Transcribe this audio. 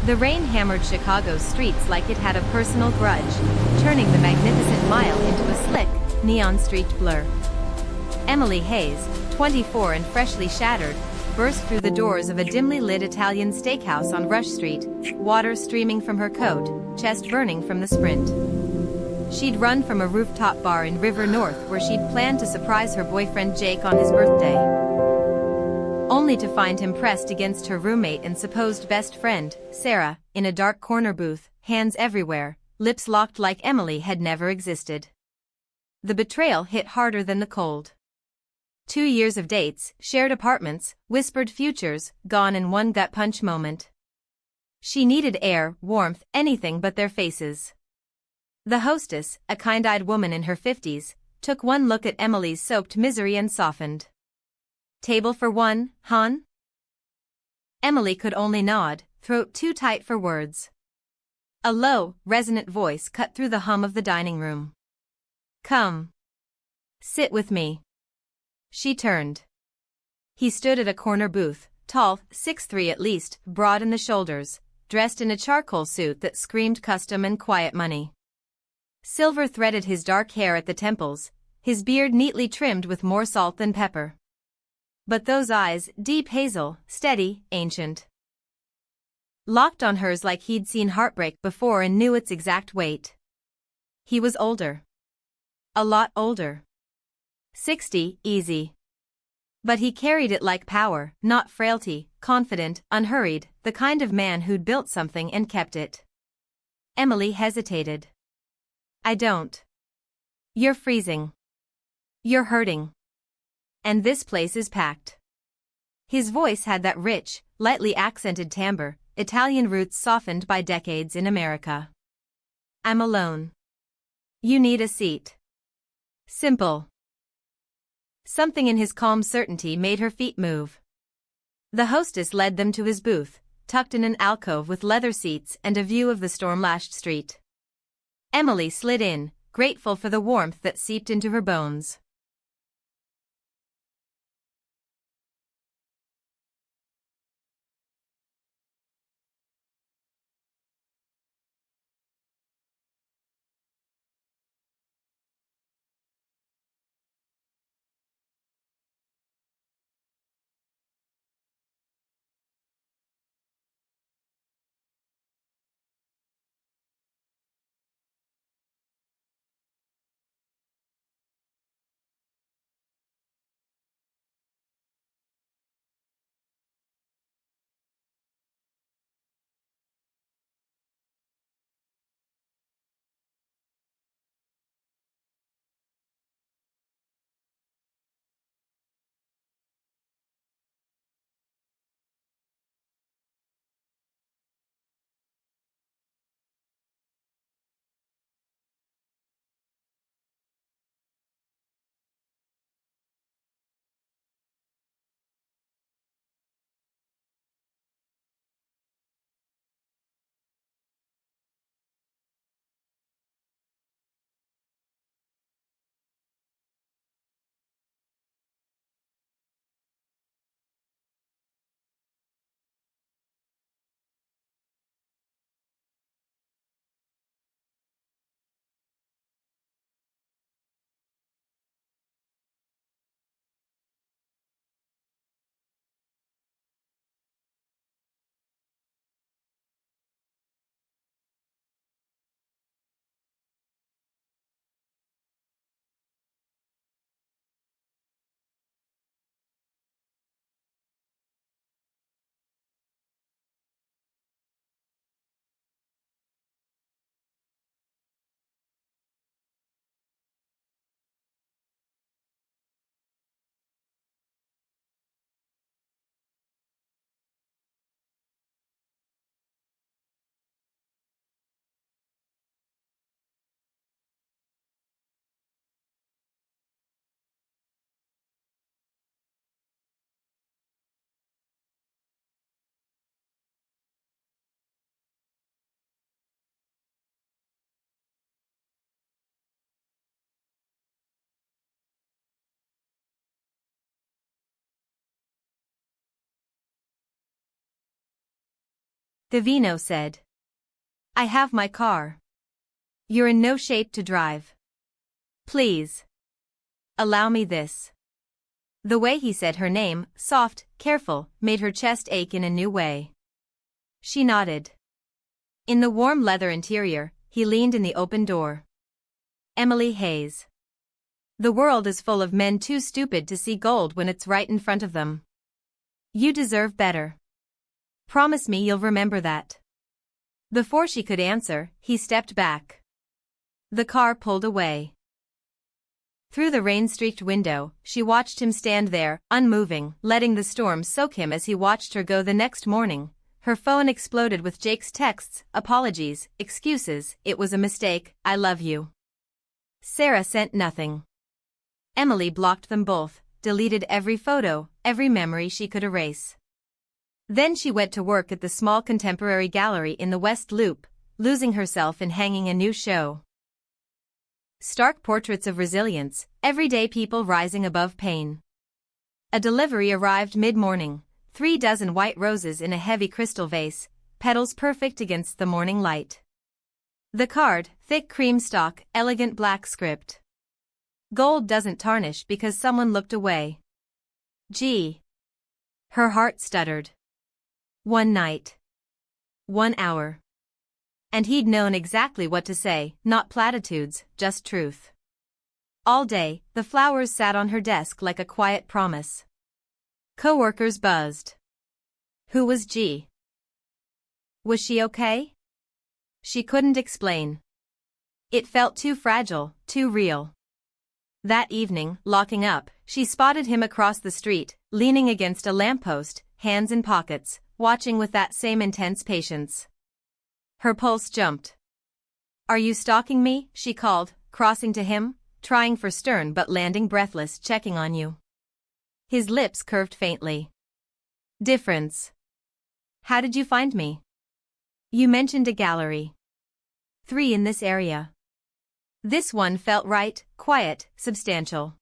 The rain hammered Chicago's streets like it had a personal grudge, turning the magnificent mile into a slick, neon-streaked blur. Emily Hayes, 24 and freshly shattered, burst through the doors of a dimly lit Italian steakhouse on Rush Street, water streaming from her coat, chest burning from the sprint. She'd run from a rooftop bar in River North where she'd planned to surprise her boyfriend Jake on his birthday, only to find him pressed against her roommate and supposed best friend, Sarah, in a dark corner booth, hands everywhere, lips locked like Emily had never existed. The betrayal hit harder than the cold. 2 years of dates, shared apartments, whispered futures, gone in one gut punch moment. She needed air, warmth, anything but their faces. The hostess, a kind-eyed woman in her 50s, took one look at Emily's soaked misery and softened. "Table for one, hon?" Emily could only nod, throat too tight for words. A low, resonant voice cut through the hum of the dining room. "Come. Sit with me." She turned. He stood at a corner booth, tall, 6'3" at least, broad in the shoulders, dressed in a charcoal suit that screamed custom and quiet money. Silver threaded his dark hair at the temples, his beard neatly trimmed with more salt than pepper. But those eyes, deep hazel, steady, ancient, locked on hers like he'd seen heartbreak before and knew its exact weight. He was older. A lot older. 60, easy. But he carried it like power, not frailty, confident, unhurried, the kind of man who'd built something and kept it. Emily hesitated. "I don't." "You're freezing. You're hurting. And this place is packed." His voice had that rich, lightly accented timbre, Italian roots softened by decades in America. "I'm alone. You need a seat." Simple. Something in his calm certainty made her feet move. The hostess led them to his booth, tucked in an alcove with leather seats and a view of the storm-lashed street. Emily slid in, grateful for the warmth that seeped into her bones. Divino said. I have my car. You're in no shape to drive. Please. Allow me this. The way he said her name, soft, careful, made her chest ache in a new way. She nodded. In the warm leather interior, he leaned in the open door. Emily Hayes. The world is full of men too stupid to see gold when it's right in front of them. You deserve better. Promise me you'll remember that. Before she could answer, he stepped back. The car pulled away. Through the rain-streaked window, she watched him stand there, unmoving, letting the storm soak him as he watched her go. The next morning, her phone exploded with Jake's texts, apologies, excuses, it was a mistake, I love you. Sarah sent nothing. Emily blocked them both, deleted every photo, every memory she could erase. Then she went to work at the small contemporary gallery in the West Loop, losing herself in hanging a new show. Stark portraits of resilience, everyday people rising above pain. A delivery arrived mid-morning, 3 dozen white roses in a heavy crystal vase, petals perfect against the morning light. The card, thick cream stock, elegant black script. Gold doesn't tarnish because someone looked away. Gee. Her heart stuttered. 1 night. 1 hour. And he'd known exactly what to say, not platitudes, just truth. All day, the flowers sat on her desk like a quiet promise. Coworkers buzzed. Who was G? Was she okay? She couldn't explain. It felt too fragile, too real. That evening, locking up, she spotted him across the street, leaning against a lamppost, hands in pockets, watching with that same intense patience. Her pulse jumped. Are you stalking me? She called, crossing to him, trying for stern but landing breathless, checking on you. His lips curved faintly. Difference. How did you find me? You mentioned a gallery. 3 in this area. This one felt right, quiet, substantial.